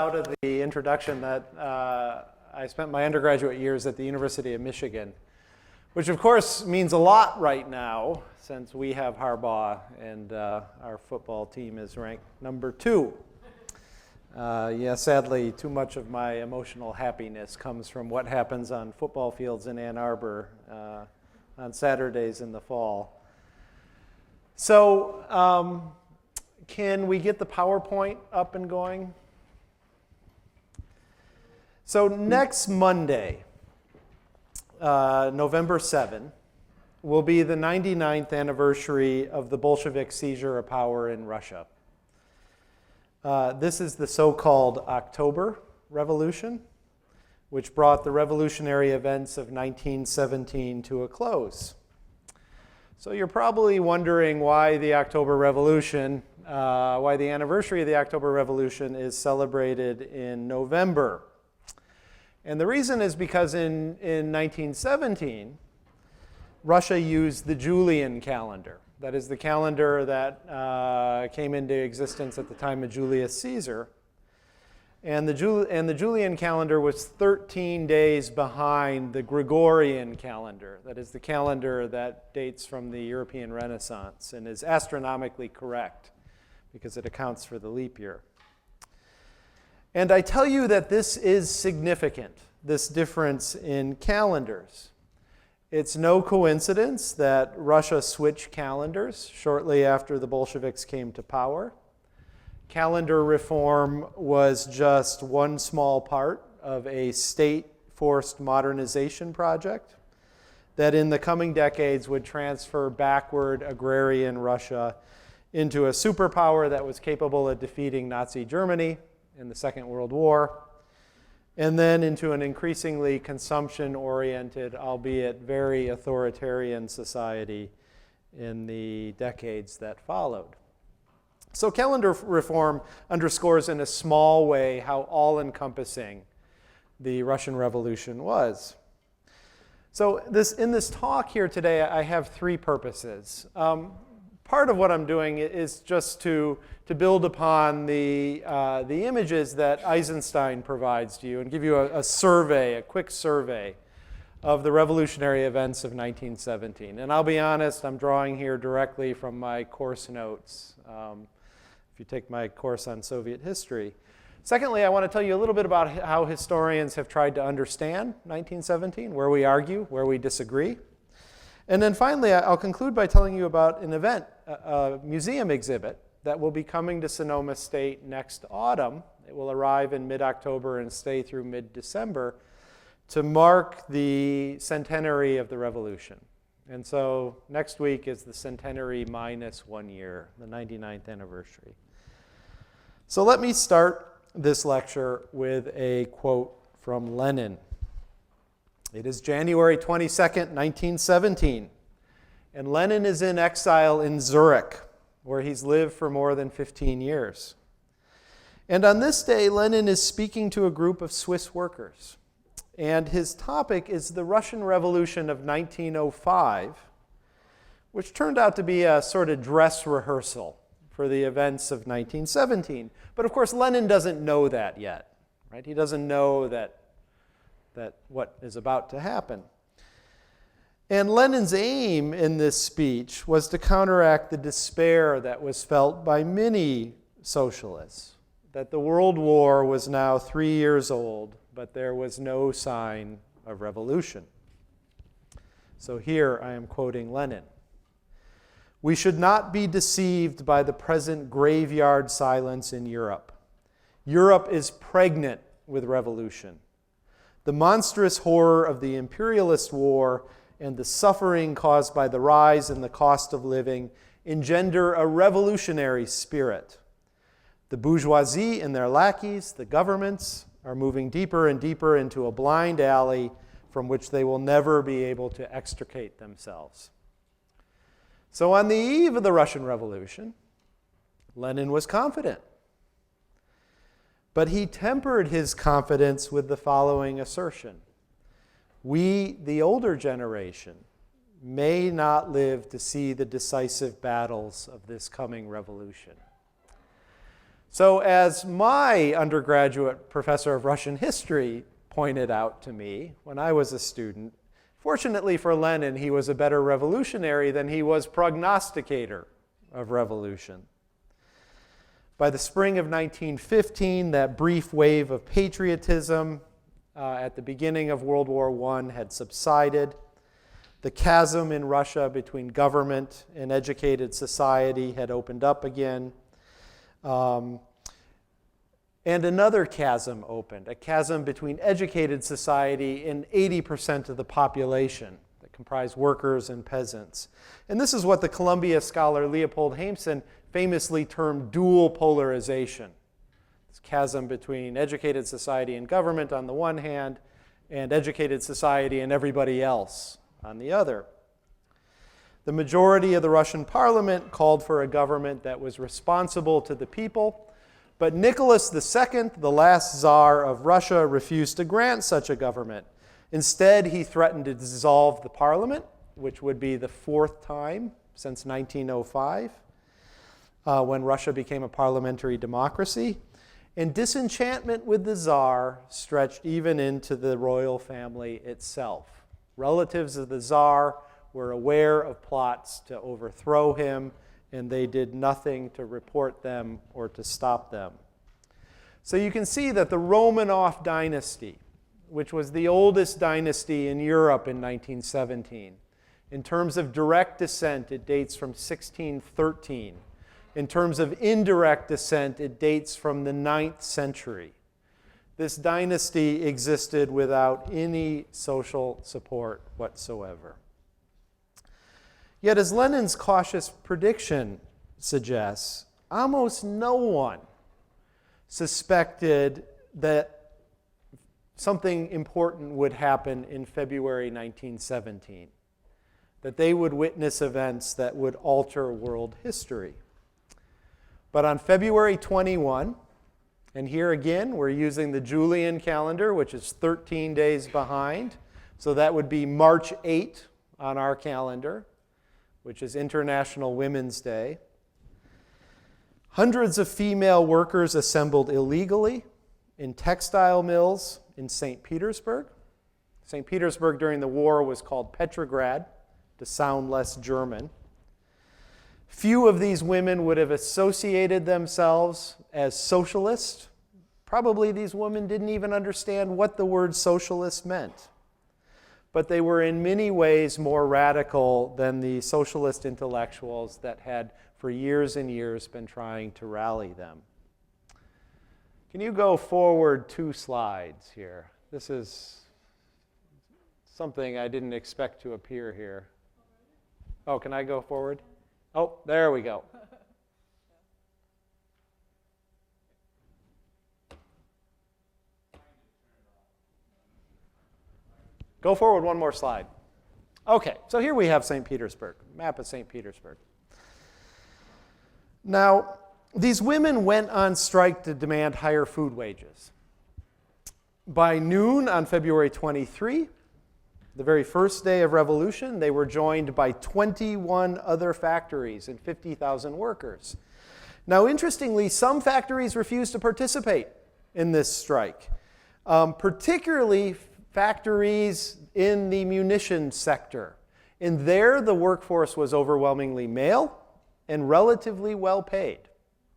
out of the introduction that I spent my undergraduate years at the University of Michigan, which of course means a lot right now since we have Harbaugh and our football team is ranked number 2. Yeah, sadly, too much of my emotional happiness comes from what happens on football fields in Ann Arbor on Saturdays in the fall. So, can we get the PowerPoint up and going? So next Monday, November 7, will be the 99th anniversary of the Bolshevik seizure of power in Russia. This is the so-called October Revolution, which brought the revolutionary events of 1917 to a close. So you're probably wondering why the October Revolution, why the anniversary of the October Revolution is celebrated in November. And the reason is because in 1917, Russia used the Julian calendar. That is the calendar that came into existence at the time of Julius Caesar. And the Julian calendar was 13 days behind the Gregorian calendar. That is the calendar that dates from the European Renaissance and is astronomically correct because it accounts for the leap year. And I tell you that this is significant, this difference in calendars. It's no coincidence that Russia switched calendars shortly after the Bolsheviks came to power. Calendar reform was just one small part of a state-forced modernization project that in the coming decades would transfer backward agrarian Russia into a superpower that was capable of defeating Nazi Germany in the Second World War, and then into an increasingly consumption-oriented, albeit very authoritarian society in the decades that followed. So calendar reform underscores in a small way how all-encompassing the Russian Revolution was. So in this talk here today, I have 3 purposes. Part of what I'm doing is just to build upon the images that Eisenstein provides to you and give you a quick survey of the revolutionary events of 1917. And I'll be honest, I'm drawing here directly from my course notes, if you take my course on Soviet history. Secondly, I want to tell you a little bit about how historians have tried to understand 1917, where we argue, where we disagree. And then finally, I'll conclude by telling you about an event, a museum exhibit that will be coming to Sonoma State next autumn. It will arrive in mid-October and stay through mid-December to mark the centenary of the revolution. And so next week is the centenary minus 1 year, the 99th anniversary. So let me start this lecture with a quote from Lenin. It is January 22nd, 1917, and Lenin is in exile in Zurich, where he's lived for more than 15 years. And on this day, Lenin is speaking to a group of Swiss workers, and his topic is the Russian Revolution of 1905, which turned out to be a sort of dress rehearsal for the events of 1917. But of course, Lenin doesn't know that yet, right? He doesn't know that what is about to happen. And Lenin's aim in this speech was to counteract the despair that was felt by many socialists, that the World War was now 3 years old, but there was no sign of revolution. So here I am quoting Lenin. "We should not be deceived by the present graveyard silence in Europe. Europe is pregnant with revolution. The monstrous horror of the imperialist war and the suffering caused by the rise in the cost of living engender a revolutionary spirit. The bourgeoisie and their lackeys, the governments, are moving deeper and deeper into a blind alley from which they will never be able to extricate themselves." So on the eve of the Russian Revolution, Lenin was confident. But he tempered his confidence with the following assertion: "We, the older generation, may not live to see the decisive battles of this coming revolution." So as my undergraduate professor of Russian history pointed out to me when I was a student, fortunately for Lenin, he was a better revolutionary than he was prognosticator of revolution. By the spring of 1915, that brief wave of patriotism at the beginning of World War I had subsided. The chasm in Russia between government and educated society had opened up again. And another chasm opened, a chasm between educated society and 80% of the population that comprised workers and peasants. And this is what the Columbia scholar Leopold Haemsen famously termed dual polarization. This chasm between educated society and government on the one hand, and educated society and everybody else on the other. The majority of the Russian parliament called for a government that was responsible to the people, but Nicholas II, the last Tsar of Russia, refused to grant such a government. Instead, he threatened to dissolve the parliament, which would be the fourth time since 1905, when Russia became a parliamentary democracy. And disenchantment with the Tsar stretched even into the royal family itself. Relatives of the Tsar were aware of plots to overthrow him, and they did nothing to report them or to stop them. So you can see that the Romanov dynasty, which was the oldest dynasty in Europe in 1917, in terms of direct descent, it dates from 1613. In terms of indirect descent, it dates from the 9th century. This dynasty existed without any social support whatsoever. Yet, as Lenin's cautious prediction suggests, almost no one suspected that something important would happen in February 1917, that they would witness events that would alter world history. But on February 21, and here again, we're using the Julian calendar, which is 13 days behind. So that would be March 8 on our calendar, which is International Women's Day. Hundreds of female workers assembled illegally in textile mills in St. Petersburg. St. Petersburg during the war was called Petrograd, to sound less German. Few of these women would have associated themselves as socialist. Probably these women didn't even understand what the word socialist meant. But they were in many ways more radical than the socialist intellectuals that had for years and years been trying to rally them. Can you go forward 2 slides here? This is something I didn't expect to appear here. Oh, can I go forward? Oh, there we go. Go forward 1 more slide. Okay, so here we have St. Petersburg, map of St. Petersburg. Now, these women went on strike to demand higher food wages. By noon on February 23, the very first day of revolution, they were joined by 21 other factories and 50,000 workers. Now, interestingly, some factories refused to participate in this strike, particularly factories in the munitions sector. And there, the workforce was overwhelmingly male and relatively well paid,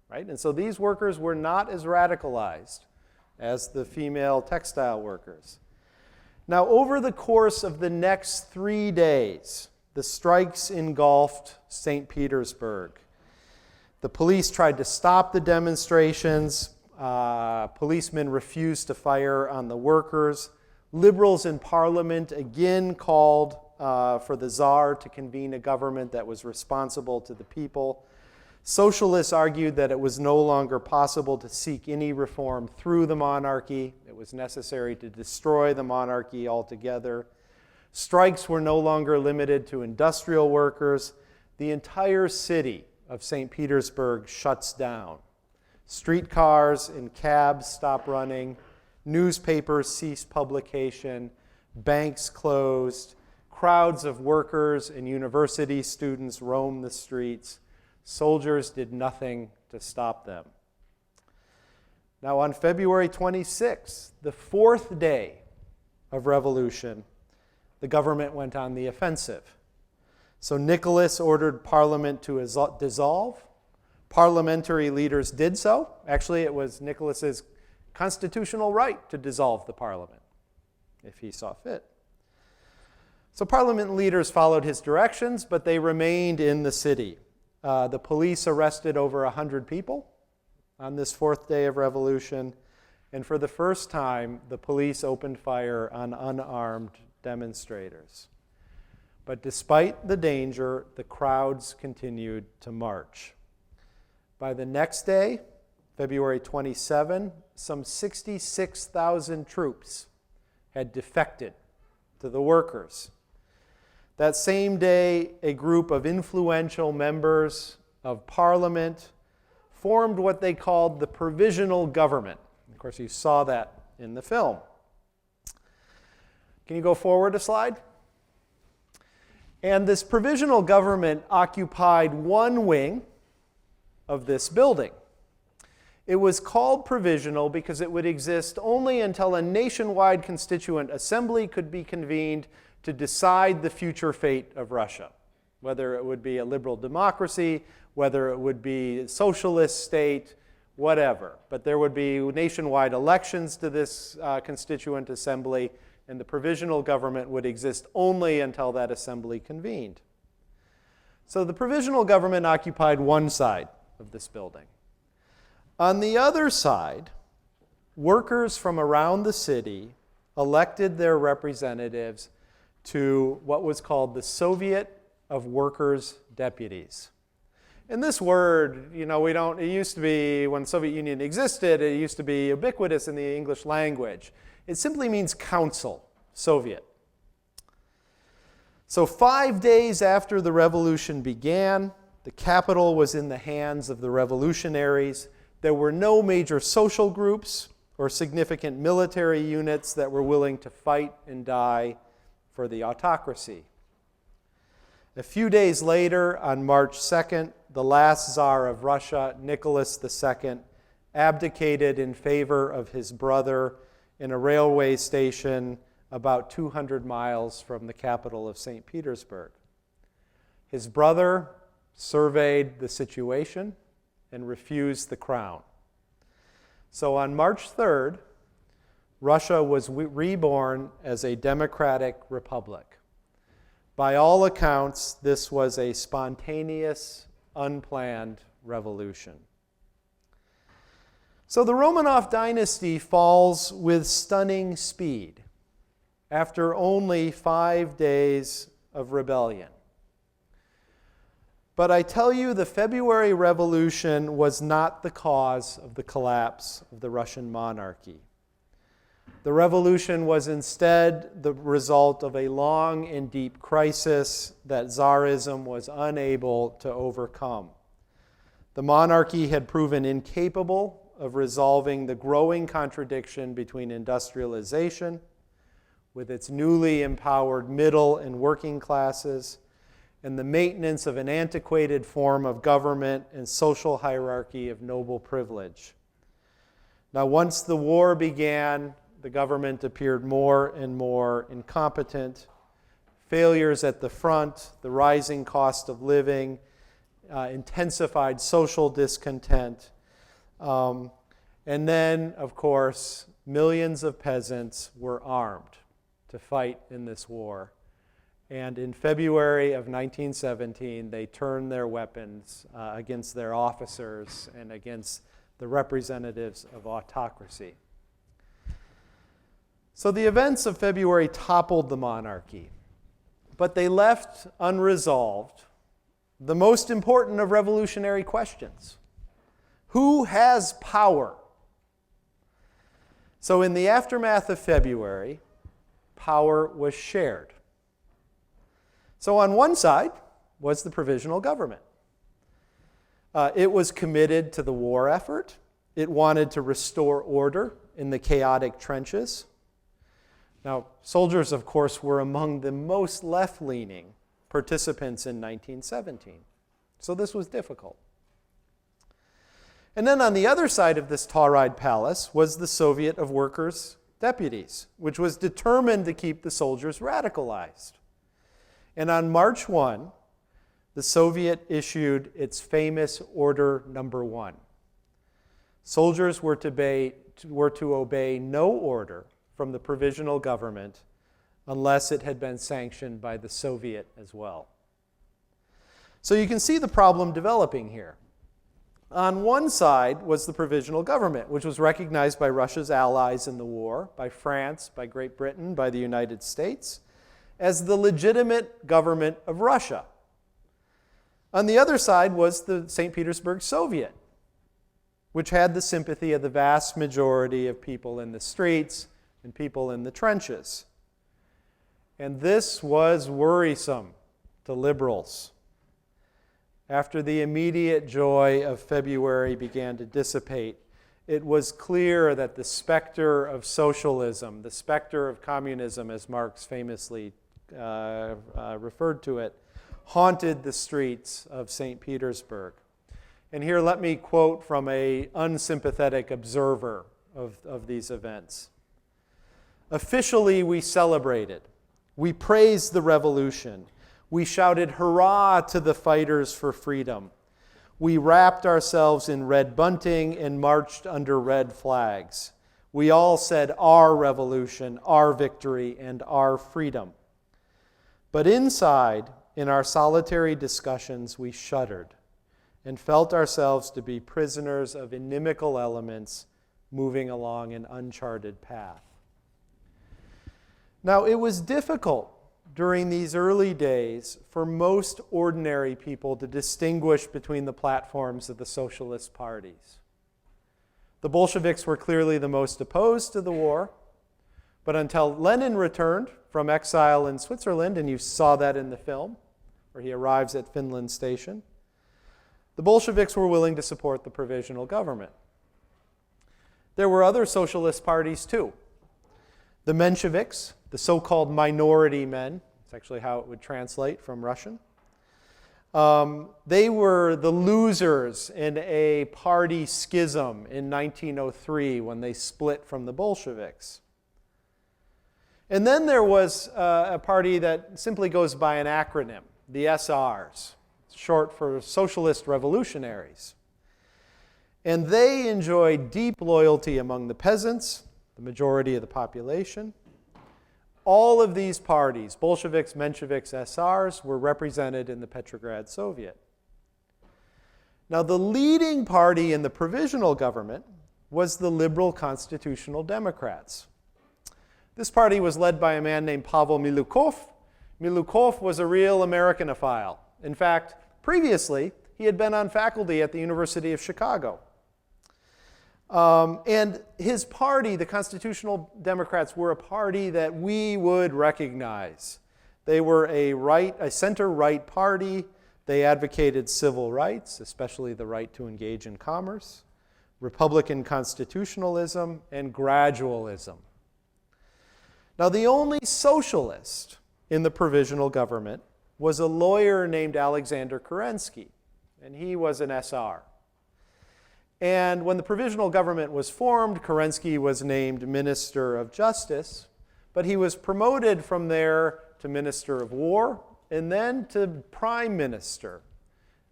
right? And so these workers were not as radicalized as the female textile workers. Now, over the course of the next 3 days, the strikes engulfed St. Petersburg. The police tried to stop the demonstrations. Policemen refused to fire on the workers. Liberals in parliament again called for the Tsar to convene a government that was responsible to the people. Socialists argued that it was no longer possible to seek any reform through the monarchy. It was necessary to destroy the monarchy altogether. Strikes were no longer limited to industrial workers. The entire city of St. Petersburg shuts down. Streetcars and cabs stop running. Newspapers cease publication. Banks closed. Crowds of workers and university students roam the streets. Soldiers did nothing to stop them. Now, on February 26th, the fourth day of revolution, the government went on the offensive. So Nicholas ordered Parliament to dissolve. Parliamentary leaders did so. Actually, it was Nicholas's constitutional right to dissolve the Parliament, if he saw fit. So Parliament leaders followed his directions, but they remained in the city. The police arrested over 100 people on this fourth day of revolution, and for the first time, the police opened fire on unarmed demonstrators. But despite the danger, the crowds continued to march. By the next day, February 27, some 66,000 troops had defected to the workers. That same day, a group of influential members of Parliament formed what they called the Provisional Government. Of course, you saw that in the film. Can you go forward a slide? And this Provisional Government occupied one wing of this building. It was called provisional because it would exist only until a nationwide constituent assembly could be convened to decide the future fate of Russia, whether it would be a liberal democracy, whether it would be a socialist state, whatever. But there would be nationwide elections to this constituent assembly, and the provisional government would exist only until that assembly convened. So the provisional government occupied one side of this building. On the other side, workers from around the city elected their representatives to what was called the Soviet of Workers' Deputies. And this word, it used to be, when the Soviet Union existed, it used to be ubiquitous in the English language. It simply means council, Soviet. So 5 days after the revolution began, the capital was in the hands of the revolutionaries. There were no major social groups or significant military units that were willing to fight and die for the autocracy. A few days later, on March 2nd, the last Tsar of Russia, Nicholas II, abdicated in favor of his brother in a railway station about 200 miles from the capital of St. Petersburg. His brother surveyed the situation and refused the crown. So on March 3rd, Russia was reborn as a democratic republic. By all accounts, this was a spontaneous, unplanned revolution. So the Romanov dynasty falls with stunning speed after only 5 days of rebellion. But I tell you, the February Revolution was not the cause of the collapse of the Russian monarchy. The revolution was instead the result of a long and deep crisis that Tsarism was unable to overcome. The monarchy had proven incapable of resolving the growing contradiction between industrialization, with its newly empowered middle and working classes, and the maintenance of an antiquated form of government and social hierarchy of noble privilege. Now, once the war began, the government appeared more and more incompetent. Failures at the front, the rising cost of living, intensified social discontent. And then, of course, millions of peasants were armed to fight in this war. And in February of 1917, they turned their weapons against their officers and against the representatives of autocracy. So the events of February toppled the monarchy, but they left unresolved the most important of revolutionary questions. Who has power? So in the aftermath of February, power was shared. So on one side was the Provisional Government. It was committed to the war effort. It wanted to restore order in the chaotic trenches. Now, soldiers, of course, were among the most left-leaning participants in 1917. So this was difficult. And then on the other side of this Tauride palace was the Soviet of Workers' Deputies, which was determined to keep the soldiers radicalized. And on March 1, the Soviet issued its famous Order Number 1. Soldiers were to obey no order from the Provisional Government unless it had been sanctioned by the Soviet as well. So you can see the problem developing here. On one side was the Provisional Government, which was recognized by Russia's allies in the war, by France, by Great Britain, by the United States, as the legitimate government of Russia. On the other side was the St. Petersburg Soviet, which had the sympathy of the vast majority of people in the streets and people in the trenches. And this was worrisome to liberals. After the immediate joy of February began to dissipate, it was clear that the specter of socialism, the specter of communism, as Marx famously referred to it, haunted the streets of St. Petersburg. And here let me quote from an unsympathetic observer of these events. "Officially, we celebrated. We praised the revolution. We shouted hurrah to the fighters for freedom. We wrapped ourselves in red bunting and marched under red flags. We all said our revolution, our victory, and our freedom. But inside, in our solitary discussions, we shuddered and felt ourselves to be prisoners of inimical elements moving along an uncharted path." Now, it was difficult during these early days for most ordinary people to distinguish between the platforms of the socialist parties. The Bolsheviks were clearly the most opposed to the war, but until Lenin returned from exile in Switzerland, and you saw that in the film, where he arrives at Finland Station, the Bolsheviks were willing to support the Provisional Government. There were other socialist parties too. The Mensheviks, the so-called minority men, it's actually how it would translate from Russian. They were the losers in a party schism in 1903 when they split from the Bolsheviks. And then there was a party that simply goes by an acronym, the SRs, short for Socialist Revolutionaries. And they enjoyed deep loyalty among the peasants, the majority of the population. All of these parties, Bolsheviks, Mensheviks, SRs, were represented in the Petrograd Soviet. Now, the leading party in the Provisional Government was the Liberal Constitutional Democrats. This party was led by a man named Pavel Milukov. Milukov was a real Americanophile. In fact, previously, he had been on faculty at the University of Chicago. And his party, the Constitutional Democrats, were a party that we would recognize. They were a center-right party. They advocated civil rights, especially the right to engage in commerce, Republican constitutionalism, and gradualism. Now, the only socialist in the Provisional Government was a lawyer named Alexander Kerensky, and he was an SR. And when the Provisional Government was formed, Kerensky was named Minister of Justice, but he was promoted from there to Minister of War and then to Prime Minister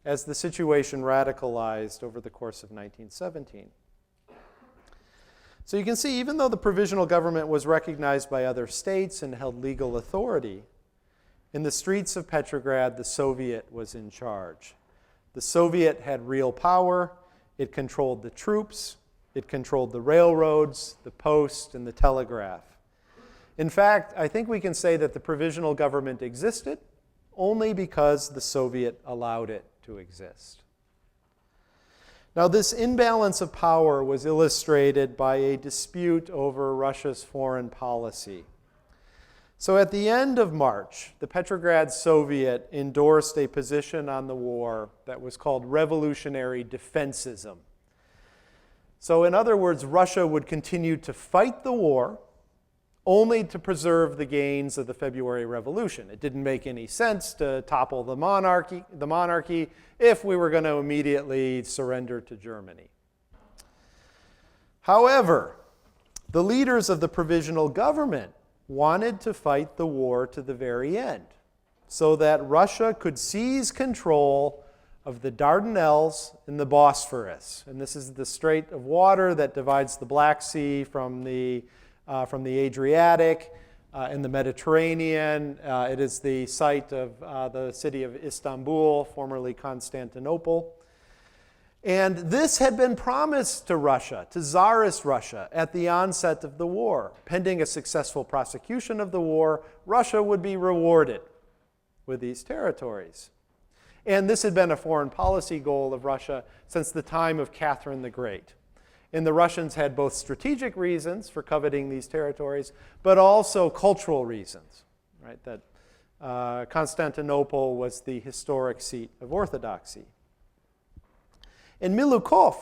as the situation radicalized over the course of 1917. So you can see, even though the Provisional Government was recognized by other states and held legal authority, in the streets of Petrograd, the Soviet was in charge. The Soviet had real power. It controlled the troops, it controlled the railroads, the post, and the telegraph. In fact, I think we can say that the Provisional Government existed only because the Soviet allowed it to exist. Now, this imbalance of power was illustrated by a dispute over Russia's foreign policy. So at the end of March, the Petrograd Soviet endorsed a position on the war that was called revolutionary defensism. So in other words, Russia would continue to fight the war only to preserve the gains of the February Revolution. It didn't make any sense to topple the monarchy if we were going to immediately surrender to Germany. However, the leaders of the Provisional Government wanted to fight the war to the very end so that Russia could seize control of the Dardanelles and the Bosphorus. And this is the strait of water that divides the Black Sea from the Adriatic and the Mediterranean. It is the site of the city of Istanbul, formerly Constantinople. And this had been promised to Russia, to Tsarist Russia, at the onset of the war. Pending a successful prosecution of the war, Russia would be rewarded with these territories. And this had been a foreign policy goal of Russia since the time of Catherine the Great. And the Russians had both strategic reasons for coveting these territories, but also cultural reasons, right? That Constantinople was the historic seat of Orthodoxy. And Milukov,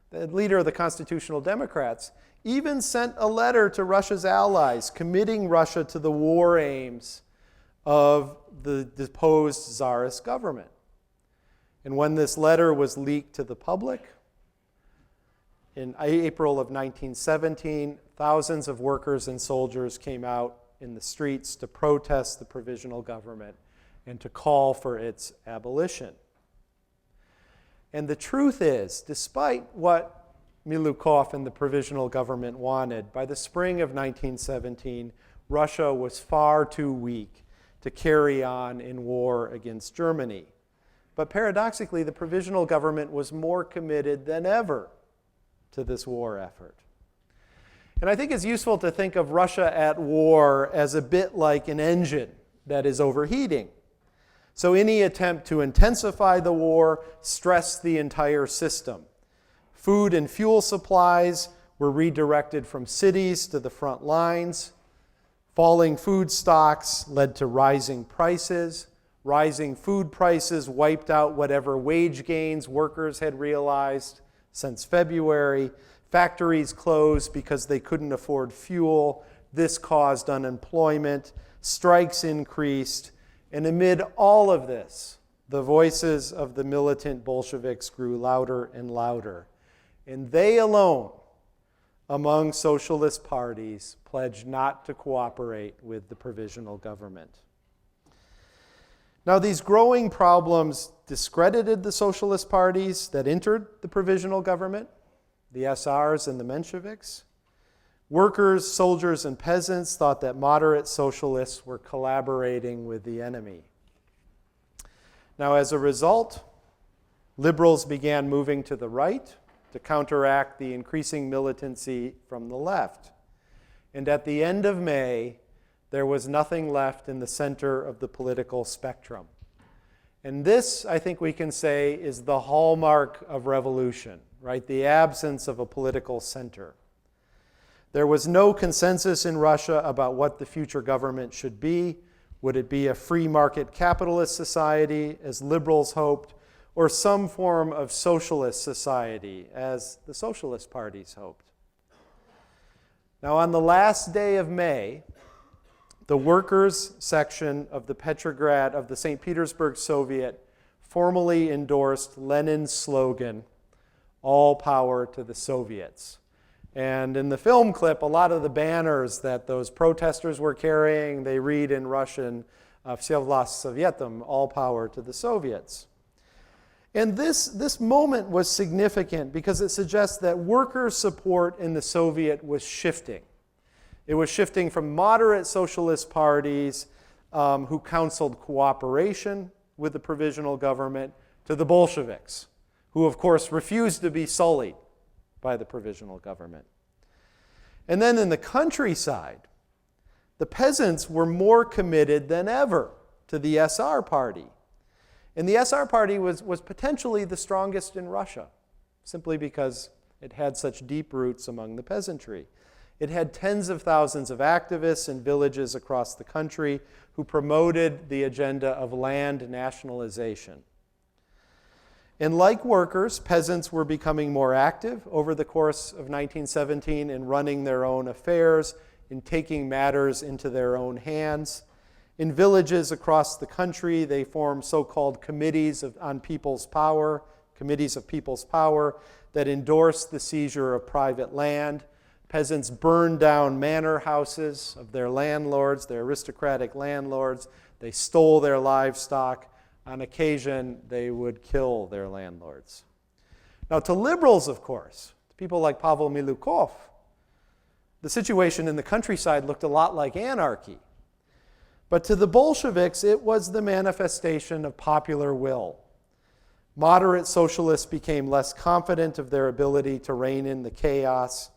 the leader of the Constitutional Democrats, even sent a letter to Russia's allies committing Russia to the war aims of the deposed Tsarist government. And when this letter was leaked to the public, in April of 1917, thousands of workers and soldiers came out in the streets to protest the Provisional Government and to call for its abolition. And the truth is, despite what Milukov and the Provisional Government wanted, by the spring of 1917, Russia was far too weak to carry on in war against Germany. But paradoxically, the Provisional Government was more committed than ever to this war effort. And I think it's useful to think of Russia at war as a bit like an engine that is overheating. So any attempt to intensify the war stressed the entire system. Food and fuel supplies were redirected from cities to the front lines. Falling food stocks led to rising prices. Rising food prices wiped out whatever wage gains workers had realized since February. Factories closed because they couldn't afford fuel. This caused unemployment. Strikes increased. And amid all of this, the voices of the militant Bolsheviks grew louder and louder. And they alone, among socialist parties, pledged not to cooperate with the Provisional Government. Now, these growing problems discredited the socialist parties that entered the Provisional Government, the SRs and the Mensheviks. Workers, soldiers, and peasants thought that moderate socialists were collaborating with the enemy. Now, as a result, liberals began moving to the right to counteract the increasing militancy from the left. And at the end of May, there was nothing left in the center of the political spectrum. And this, I think we can say, is the hallmark of revolution, right? The absence of a political center. There was no consensus in Russia about what the future government should be. Would it be a free market capitalist society, as liberals hoped, or some form of socialist society, as the socialist parties hoped? Now, on the last day of May, the workers' section of the St. Petersburg Soviet formally endorsed Lenin's slogan, "All power to the Soviets." And in the film clip, a lot of the banners that those protesters were carrying, they read in Russian, "Vse vlast Sovietam," all power to the Soviets. And this moment was significant because it suggests that worker support in the Soviet was shifting. It was shifting from moderate socialist parties who counseled cooperation with the Provisional Government to the Bolsheviks, who of course refused to be sullied by the Provisional Government. And then in the countryside, the peasants were more committed than ever to the SR party. And the SR party was potentially the strongest in Russia, simply because it had such deep roots among the peasantry. It had tens of thousands of activists in villages across the country who promoted the agenda of land nationalization. And like workers, peasants were becoming more active over the course of 1917 in running their own affairs, in taking matters into their own hands. In villages across the country, they formed so-called committees of people's power. that endorsed the seizure of private land. Peasants burned down manor houses of their landlords, their aristocratic landlords. They stole their livestock. On occasion, they would kill their landlords. Now, to liberals, of course, people like Pavel Milukov, the situation in the countryside looked a lot like anarchy. But to the Bolsheviks, it was the manifestation of popular will. Moderate socialists became less confident of their ability to rein in the chaos.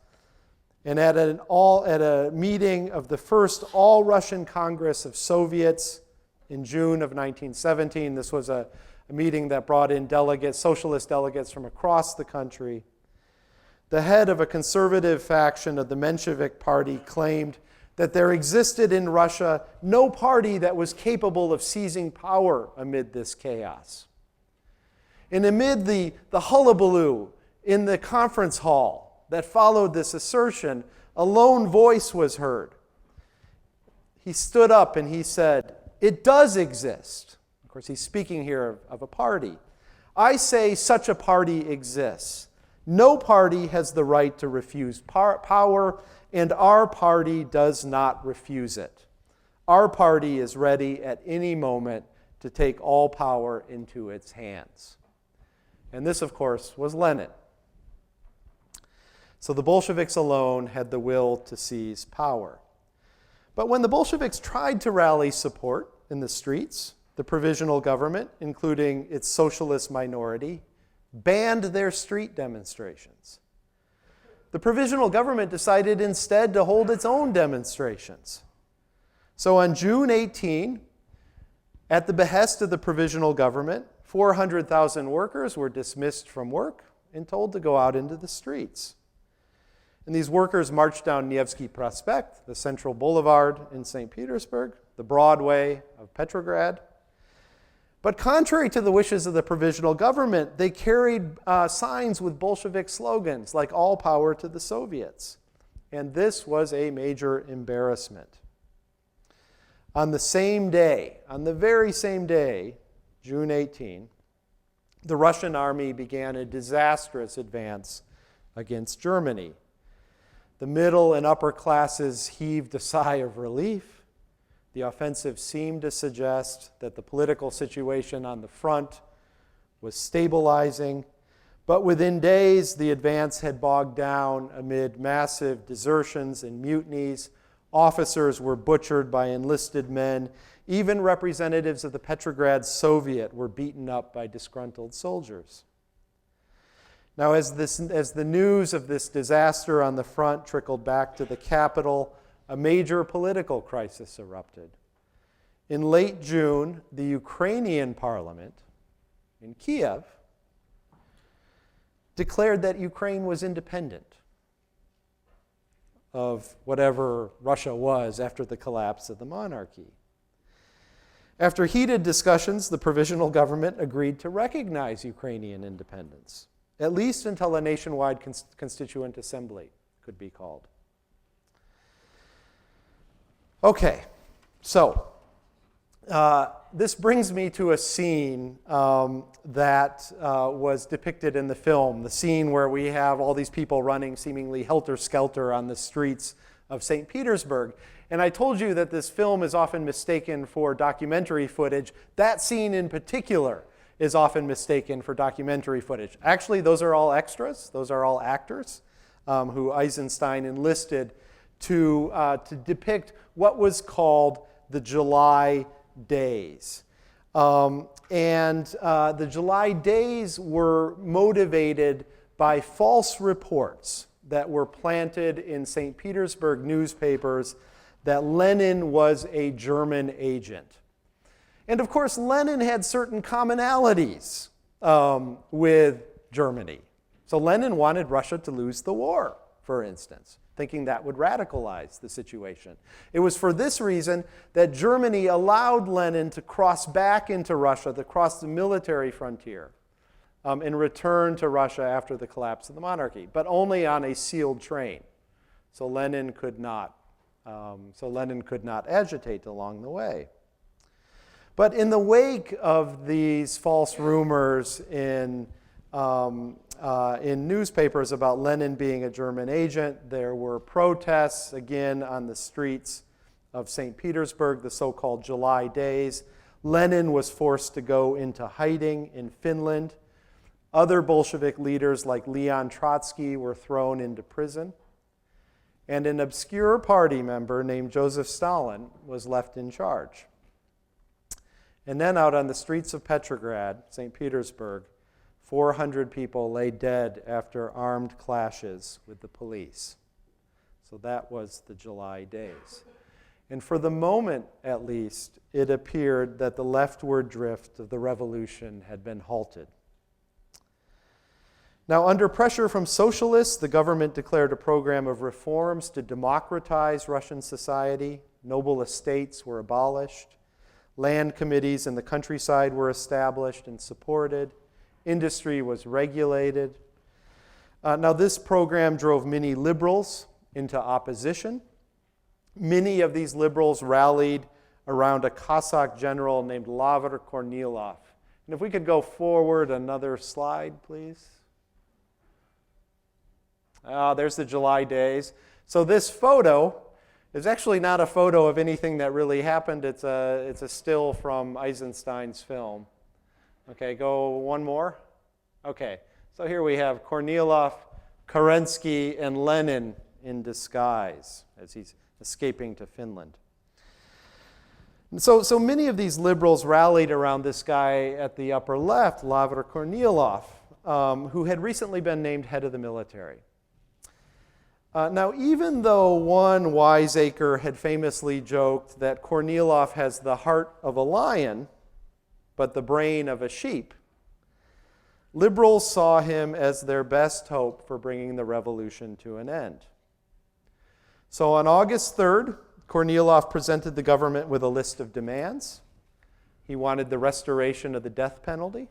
And at a meeting of the first All-Russian Congress of Soviets in June of 1917, this was a meeting that brought in socialist delegates from across the country, the head of a conservative faction of the Menshevik Party claimed that there existed in Russia no party that was capable of seizing power amid this chaos. And amid the hullabaloo in the conference hall that followed this assertion, a lone voice was heard. He stood up and he said, "It does exist." Of course, he's speaking here of a party. "I say such a party exists. No party has the right to refuse power, and our party does not refuse it. Our party is ready at any moment to take all power into its hands." And this, of course, was Lenin. So the Bolsheviks alone had the will to seize power. But when the Bolsheviks tried to rally support in the streets, the Provisional Government, including its socialist minority, banned their street demonstrations. The Provisional Government decided instead to hold its own demonstrations. So on June 18, at the behest of the Provisional Government, 400,000 workers were dismissed from work and told to go out into the streets. And these workers marched down Nevsky Prospect, the central boulevard in St. Petersburg, the Broadway of Petrograd. But contrary to the wishes of the Provisional Government, they carried signs with Bolshevik slogans like "All power to the Soviets." And this was a major embarrassment. On the same day, on the very same day, June 18, the Russian army began a disastrous advance against Germany. The middle and upper classes heaved a sigh of relief. The offensive seemed to suggest that the political situation on the front was stabilizing, but within days, the advance had bogged down amid massive desertions and mutinies. Officers were butchered by enlisted men. Even representatives of the Petrograd Soviet were beaten up by disgruntled soldiers. Now, as the news of this disaster on the front trickled back to the capital, a major political crisis erupted. In late June, the Ukrainian parliament in Kiev declared that Ukraine was independent of whatever Russia was after the collapse of the monarchy. After heated discussions, the Provisional Government agreed to recognize Ukrainian independence, at least until a nationwide constituent assembly could be called. Okay, so this brings me to a scene that was depicted in the film, the scene where we have all these people running seemingly helter-skelter on the streets of St. Petersburg. And I told you that this film is often mistaken for documentary footage. That scene in particular is often mistaken for documentary footage. Actually, those are all extras. Those are all actors who Eisenstein enlisted to depict what was called the July Days. The July Days were motivated by false reports that were planted in St. Petersburg newspapers that Lenin was a German agent. And of course, Lenin had certain commonalities with Germany. So Lenin wanted Russia to lose the war, for instance, thinking that would radicalize the situation. It was for this reason that Germany allowed Lenin to cross back into Russia, to cross the military frontier, and return to Russia after the collapse of the monarchy, but only on a sealed train. So Lenin could not agitate along the way. But in the wake of these false rumors in in newspapers about Lenin being a German agent. There were protests, again, on the streets of St. Petersburg, the so-called July days. Lenin was forced to go into hiding in Finland. Other Bolshevik leaders like Leon Trotsky were thrown into prison. And an obscure party member named Joseph Stalin was left in charge. And then out on the streets of Petrograd, St. Petersburg, 400 people lay dead after armed clashes with the police. So that was the July days. And for the moment, at least, it appeared that the leftward drift of the revolution had been halted. Now, under pressure from socialists, the government declared a program of reforms to democratize Russian society. Noble estates were abolished. Land committees in the countryside were established and supported. Industry was regulated. Now, this program drove many liberals into opposition. Many of these liberals rallied around a Cossack general named Lavr Kornilov. And if we could go forward another slide, please. There's the July days. So this photo is actually not a photo of anything that really happened. It's a still from Eisenstein's film. Okay, go one more. Okay, so here we have Kornilov, Kerensky, and Lenin in disguise as he's escaping to Finland. And so many of these liberals rallied around this guy at the upper left, Lavr Kornilov, who had recently been named head of the military. Now, even though one wiseacre had famously joked that Kornilov has the heart of a lion, but the brain of a sheep, liberals saw him as their best hope for bringing the revolution to an end. So on August 3rd, Kornilov presented the government with a list of demands. He wanted the restoration of the death penalty.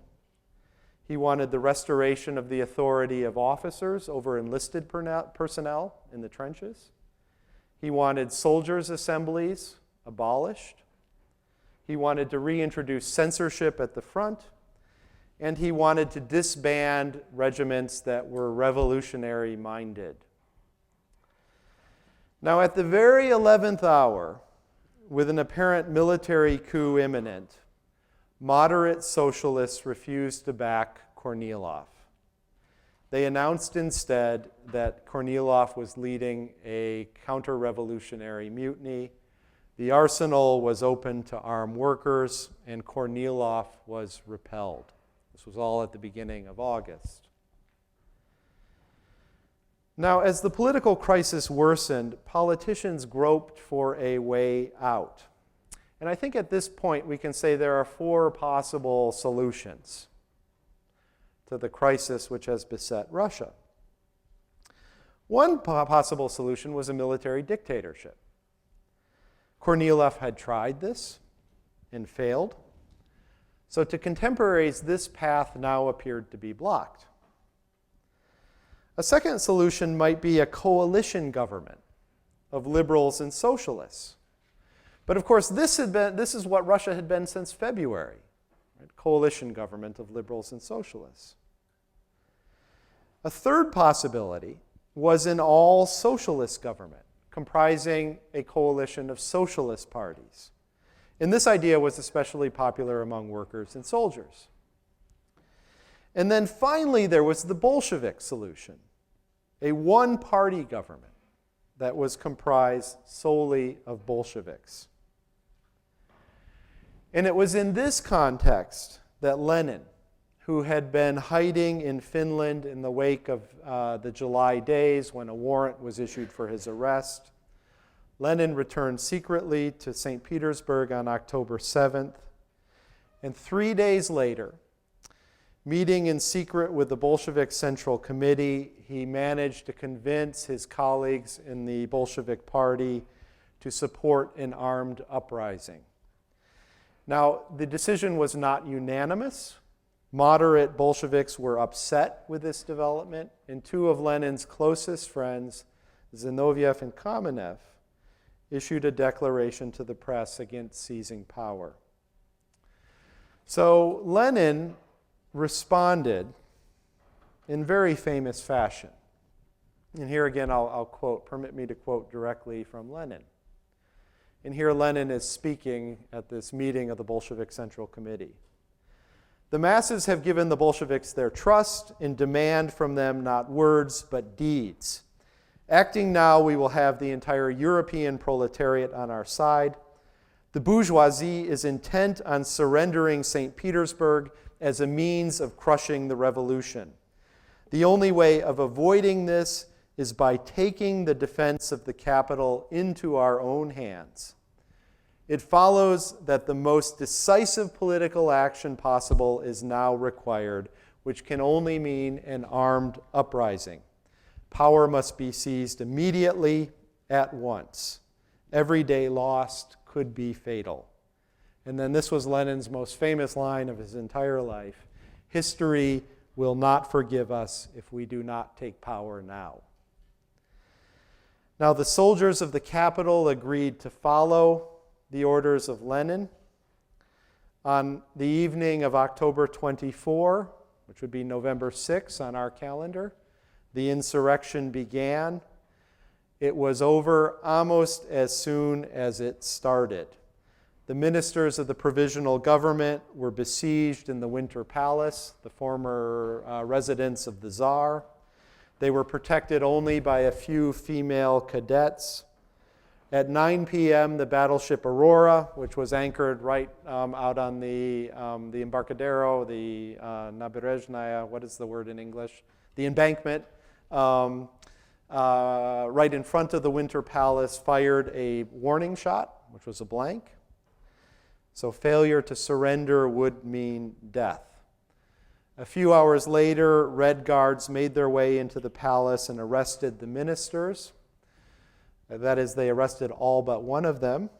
He wanted the restoration of the authority of officers over enlisted personnel in the trenches. He wanted soldiers' assemblies abolished. He wanted to reintroduce censorship at the front. And he wanted to disband regiments that were revolutionary-minded. Now, at the very 11th hour, with an apparent military coup imminent, moderate socialists refused to back Kornilov. They announced instead that Kornilov was leading a counter-revolutionary mutiny. The arsenal was open to armed workers, and Kornilov was repelled. This was all at the beginning of August. Now, as the political crisis worsened, politicians groped for a way out. And I think at this point we can say there are four possible solutions to the crisis which has beset Russia. One possible solution was a military dictatorship. Kornilov had tried this and failed. So to contemporaries, this path now appeared to be blocked. A second solution might be a coalition government of liberals and socialists. But of course, this is what Russia had been since February, right? Coalition government of liberals and socialists. A third possibility was an all-socialist government comprising a coalition of socialist parties. And this idea was especially popular among workers and soldiers. And then finally, there was the Bolshevik Solution, a one-party government that was comprised solely of Bolsheviks. And it was in this context that Lenin, who had been hiding in Finland in the wake of the July days when a warrant was issued for his arrest, Lenin returned secretly to St. Petersburg on October 7th. And 3 days later, meeting in secret with the Bolshevik Central Committee, he managed to convince his colleagues in the Bolshevik Party to support an armed uprising. Now, the decision was not unanimous. Moderate Bolsheviks were upset with this development, and two of Lenin's closest friends, Zinoviev and Kamenev, issued a declaration to the press against seizing power. So Lenin responded in very famous fashion. And here again, I'll quote, permit me to quote directly from Lenin. And here Lenin is speaking at this meeting of the Bolshevik Central Committee. The masses have given the Bolsheviks their trust and demand from them not words but deeds. Acting now, we will have the entire European proletariat on our side. The bourgeoisie is intent on surrendering St. Petersburg as a means of crushing the revolution. The only way of avoiding this is by taking the defense of the capital into our own hands. It follows that the most decisive political action possible is now required, which can only mean an armed uprising. Power must be seized immediately, at once. Every day lost could be fatal. And then this was Lenin's most famous line of his entire life: history will not forgive us if we do not take power now. Now, the soldiers of the capital agreed to follow the orders of Lenin. On the evening of October 24, which would be November 6 on our calendar, the insurrection began. It was over almost as soon as it started. The ministers of the Provisional Government were besieged in the Winter Palace, the former residence of the Tsar. They were protected only by a few female cadets. At 9 p.m., the battleship Aurora, which was anchored right out on the Embarcadero, the Naberezhnaya, what is the word in English? The embankment, right in front of the Winter Palace, fired a warning shot, which was a blank. So failure to surrender would mean death. A few hours later, Red Guards made their way into the palace and arrested the ministers. That is, they arrested all but one of them.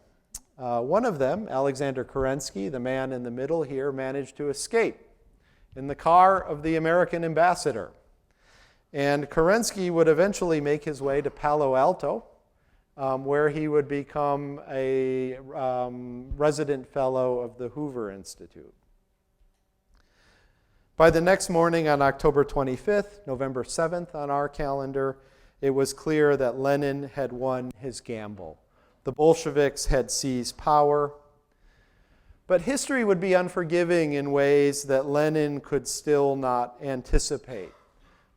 One of them, Alexander Kerensky, the man in the middle here, managed to escape in the car of the American ambassador. And Kerensky would eventually make his way to Palo Alto, where he would become a resident fellow of the Hoover Institute. By the next morning on October 25th, November 7th on our calendar, it was clear that Lenin had won his gamble. The Bolsheviks had seized power. But history would be unforgiving in ways that Lenin could still not anticipate.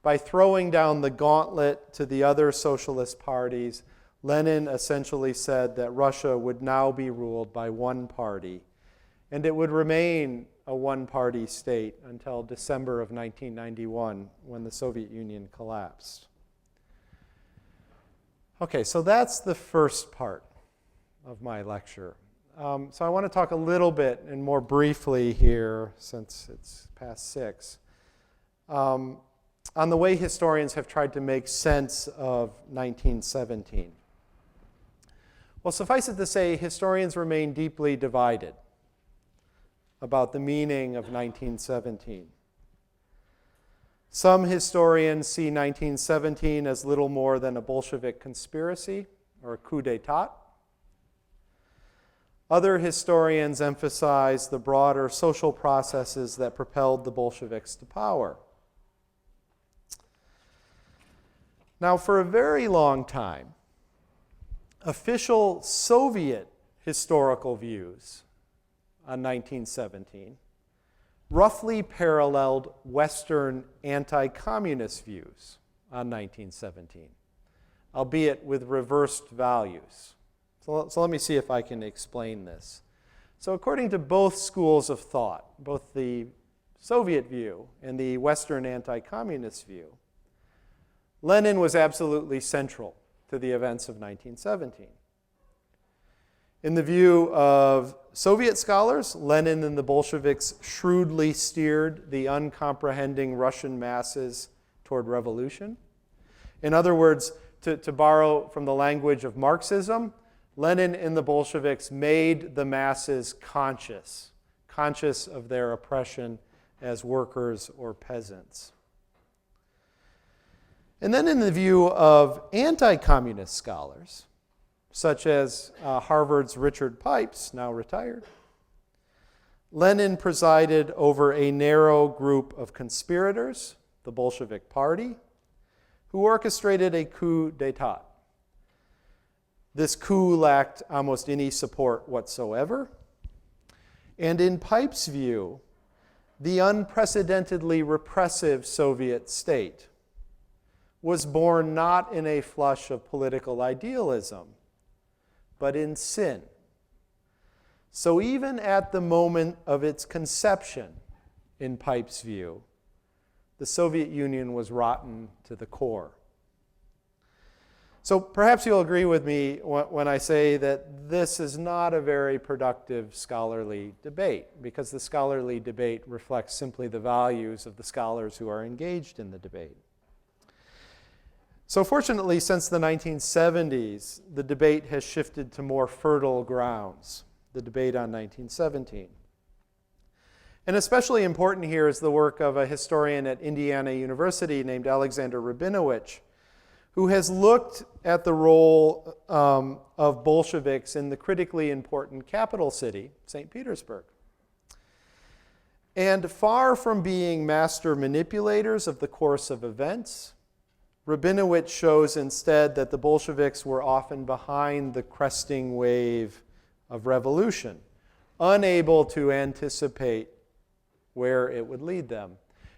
By throwing down the gauntlet to the other socialist parties, Lenin essentially said that Russia would now be ruled by one party, and it would remain a one-party state until December of 1991, when the Soviet Union collapsed. Okay, so that's the first part of my lecture. So I want to talk a little bit and more briefly here, since it's past 6, on the way historians have tried to make sense of 1917. Well, suffice it to say, historians remain deeply divided about the meaning of 1917. Some historians see 1917 as little more than a Bolshevik conspiracy or a coup d'etat. Other historians emphasize the broader social processes that propelled the Bolsheviks to power. Now, for a very long time, official Soviet historical views on 1917 roughly paralleled Western anti-communist views on 1917, albeit with reversed values. So let me see if I can explain this. So according to both schools of thought, both the Soviet view and the Western anti-communist view, Lenin was absolutely central to the events of 1917. In the view of Soviet scholars, Lenin and the Bolsheviks shrewdly steered the uncomprehending Russian masses toward revolution. In other words, to borrow from the language of Marxism, Lenin and the Bolsheviks made the masses conscious of their oppression as workers or peasants. And then in the view of anti-communist scholars, such as Harvard's Richard Pipes, now retired, Lenin presided over a narrow group of conspirators, the Bolshevik Party, who orchestrated a coup d'etat. This coup lacked almost any support whatsoever. And in Pipe's view, the unprecedentedly repressive Soviet state was born not in a flush of political idealism, but in sin. So even at the moment of its conception, in Pipe's view, the Soviet Union was rotten to the core. So perhaps you'll agree with me when I say that this is not a very productive scholarly debate, because the scholarly debate reflects simply the values of the scholars who are engaged in the debate. So fortunately, since the 1970s, the debate has shifted to more fertile grounds, the debate on 1917. And especially important here is the work of a historian at Indiana University named Alexander Rabinowitz, who has looked at the role of Bolsheviks in the critically important capital city, St. Petersburg. And far from being master manipulators of the course of events, Rabinowitz shows instead that the Bolsheviks were often behind the cresting wave of revolution, unable to anticipate where it would lead them.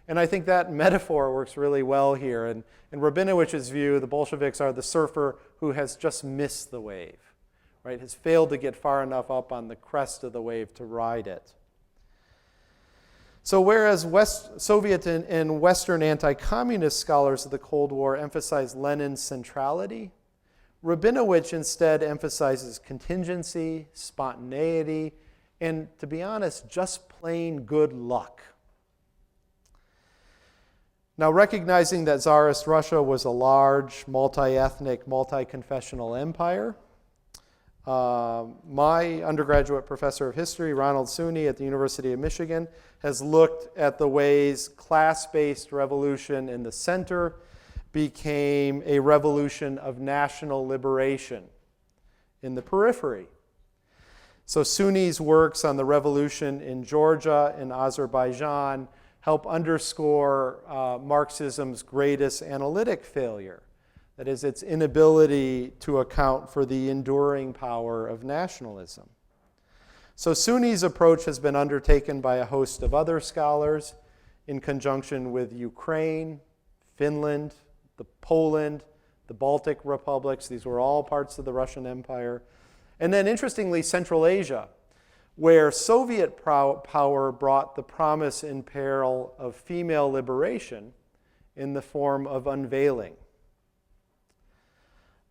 And I think that metaphor works really well here. And in Rabinowitz's view, the Bolsheviks are the surfer who has just missed the wave, right? Has failed to get far enough up on the crest of the wave to ride it. So whereas Soviet and Western anti-communist scholars of the Cold War emphasize Lenin's centrality, Rabinowitz instead emphasizes contingency, spontaneity, and, to be honest, just plain good luck. Now, recognizing that Tsarist Russia was a large, multi-ethnic, multi-confessional empire, my undergraduate professor of history, Ronald Suney at the University of Michigan, has looked at the ways class-based revolution in the center became a revolution of national liberation in the periphery. So Suney's works on the revolution in Georgia and Azerbaijan help underscore Marxism's greatest analytic failure. That is, its inability to account for the enduring power of nationalism. So Suney's approach has been undertaken by a host of other scholars in conjunction with Ukraine, Finland, Poland, the Baltic republics. These were all parts of the Russian Empire. And then, interestingly, Central Asia, where Soviet power brought the promise in peril of female liberation in the form of unveiling.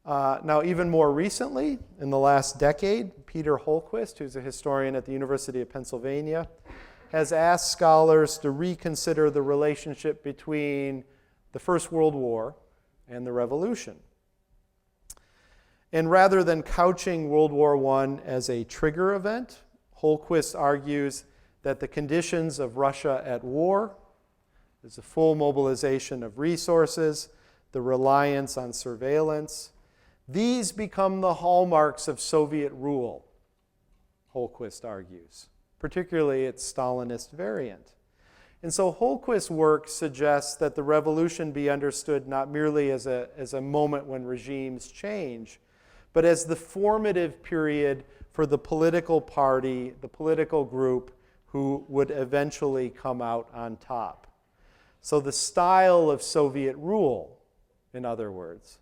Now, even more recently, in the last decade, Peter Holquist, who's a historian at the University of Pennsylvania, has asked scholars to reconsider the relationship between the First World War and the Revolution. And rather than couching World War I as a trigger event, Holquist argues that the conditions of Russia at war, there's a full mobilization of resources, the reliance on surveillance, these become the hallmarks of Soviet rule, Holquist argues, particularly its Stalinist variant. And so Holquist's work suggests that the revolution be understood not merely as a moment when regimes change, but as the formative period for the political party, the political group who would eventually come out on top. So the style of Soviet rule, in other words,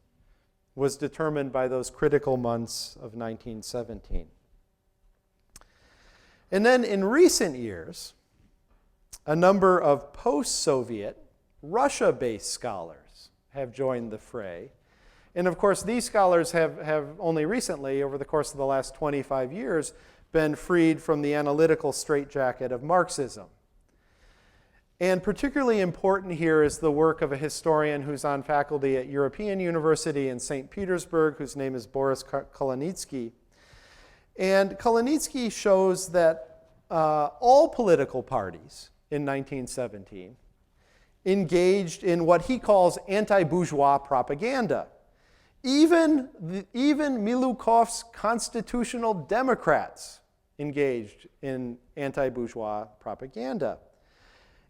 was determined by those critical months of 1917. And then in recent years, a number of post-Soviet, Russia-based scholars have joined the fray. And of course, these scholars have only recently, over the course of the last 25 years, been freed from the analytical straitjacket of Marxism. And particularly important here is the work of a historian who's on faculty at European University in St. Petersburg, whose name is Boris Kolonitsky. And Kolonitsky shows that all political parties in 1917 engaged in what he calls anti-bourgeois propaganda. Even Milukov's constitutional Democrats engaged in anti-bourgeois propaganda.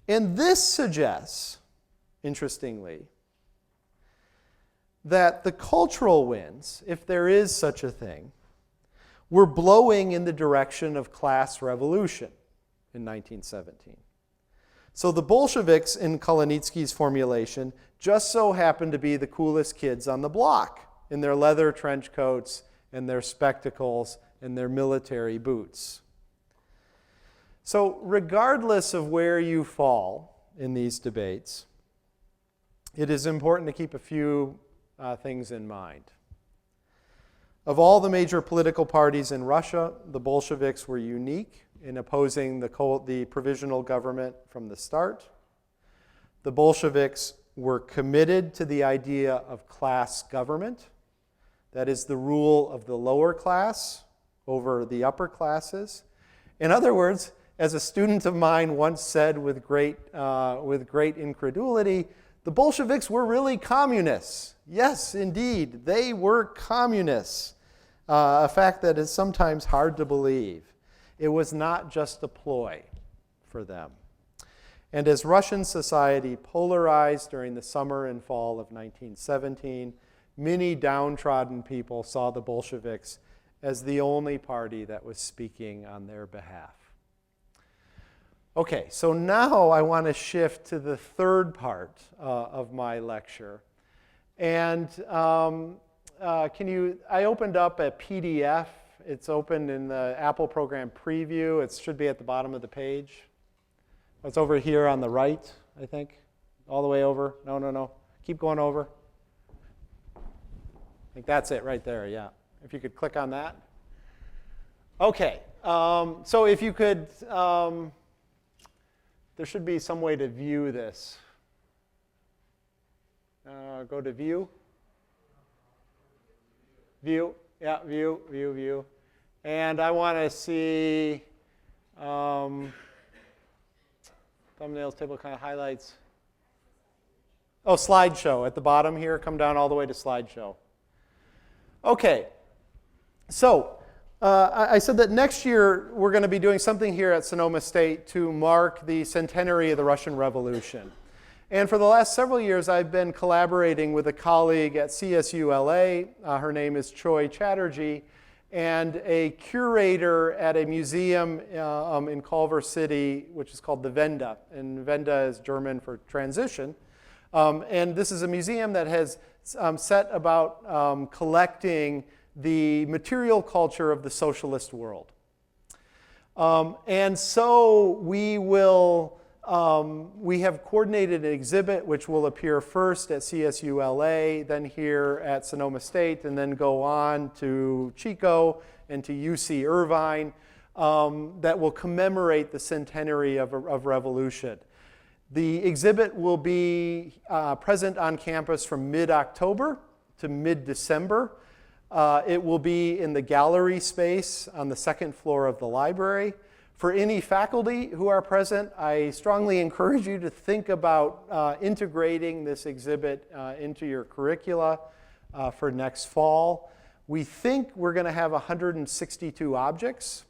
And this suggests, interestingly, that the cultural winds, if there is such a thing, were blowing in the direction of class revolution in 1917. So the Bolsheviks, in Kolanitsky's formulation, just so happened to be the coolest kids on the block in their leather trench coats and their spectacles and their military boots. So regardless of where you fall in these debates, it is important to keep a few things in mind. Of all the major political parties in Russia, the Bolsheviks were unique in opposing the Provisional Government from the start. The Bolsheviks were committed to the idea of class government, that is, the rule of the lower class over the upper classes. In other words, as a student of mine once said with great incredulity, the Bolsheviks were really communists. Yes, indeed, they were communists. A fact that is sometimes hard to believe. It was not just a ploy for them. And as Russian society polarized during the summer and fall of 1917, many downtrodden people saw the Bolsheviks as the only party that was speaking on their behalf. Okay, so now I want to shift to the third part of my lecture. And I opened up a PDF. It's open in the Apple Program Preview. It should be at the bottom of the page. It's over here on the right, I think. All the way over. No. Keep going over. I think that's it right there, yeah. If you could click on that. Okay, so if you could, there should be some way to view this. Go to View. View, yeah, view. And I want to see thumbnails, table kind of highlights. Oh, slideshow at the bottom here. Come down all the way to slideshow. Okay, so I said that next year we're going to be doing something here at Sonoma State to mark the centenary of the Russian Revolution. And for the last several years, I've been collaborating with a colleague at CSU LA. Her name is Choi Chatterjee, and a curator at a museum in Culver City, which is called the Wende. And Wende is German for transition. And this is a museum that has set about collecting the material culture of the socialist world. And so we have coordinated an exhibit which will appear first at CSU LA, then here at Sonoma State, and then go on to Chico and to UC Irvine that will commemorate the centenary of revolution. The exhibit will be present on campus from mid-October to mid-December. It will be in the gallery space on the second floor of the library. For any faculty who are present, I strongly encourage you to think about integrating this exhibit into your curricula for next fall. We think we're going to have 162 objects,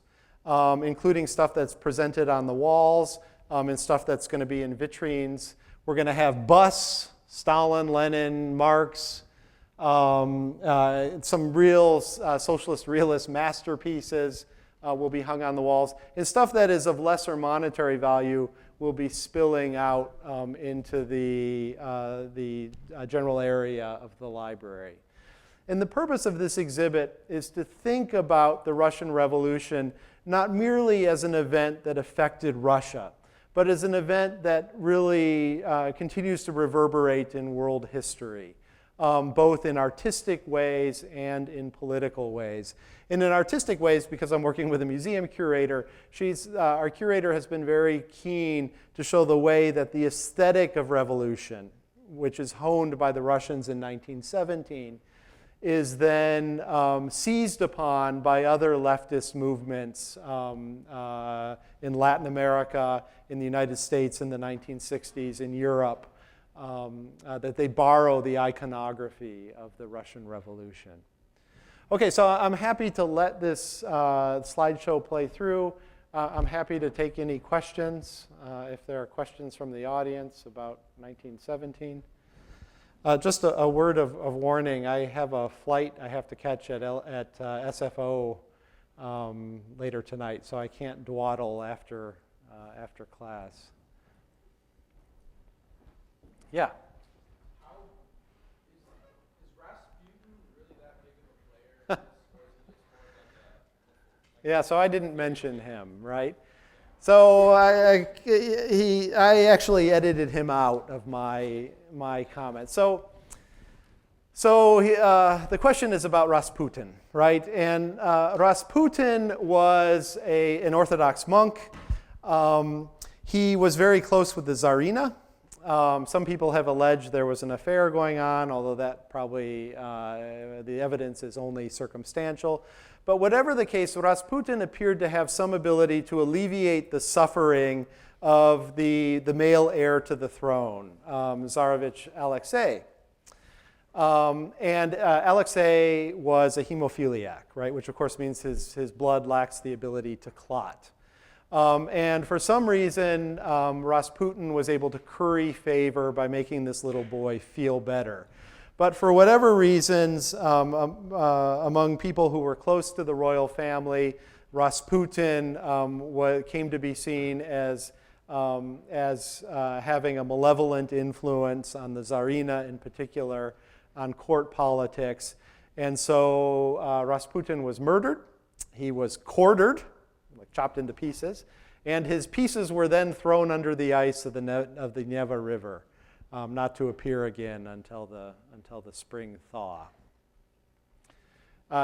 including stuff that's presented on the walls and stuff that's going to be in vitrines. We're going to have busts, Stalin, Lenin, Marx, some real socialist realist masterpieces will be hung on the walls. And stuff that is of lesser monetary value will be spilling out into the general area of the library. And the purpose of this exhibit is to think about the Russian Revolution not merely as an event that affected Russia, but as an event that really continues to reverberate in world history, both in artistic ways and in political ways. And in artistic ways, because I'm working with a museum curator, our curator has been very keen to show the way that the aesthetic of revolution, which is honed by the Russians in 1917, is then seized upon by other leftist movements in Latin America, in the United States in the 1960s, in Europe, that they borrow the iconography of the Russian Revolution. Okay, so I'm happy to let this slideshow play through. I'm happy to take any questions, if there are questions from the audience about 1917. Just a word of warning. I have a flight I have to catch at SFO later tonight, so I can't dawdle after class. Yeah? Is Rasputin really that big of a player? Or is he just more like a... Yeah, so I didn't mention him, right? So I actually edited him out of my comments. So the question is about Rasputin, right? And Rasputin was an Orthodox monk. He was very close with the Tsarina. Some people have alleged there was an affair going on, although that probably, the evidence is only circumstantial. But whatever the case, Rasputin appeared to have some ability to alleviate the suffering of the male heir to the throne, Tsarevich Alexei. And Alexei was a hemophiliac, right, which of course means his blood lacks the ability to clot. And for some reason, Rasputin was able to curry favor by making this little boy feel better. But for whatever reasons, among people who were close to the royal family, Rasputin came to be seen as having a malevolent influence on the Tsarina in particular, on court politics. And so Rasputin was murdered. He was quartered, like chopped into pieces, and his pieces were then thrown under the ice of the Neva River, not to appear again until the spring thaw.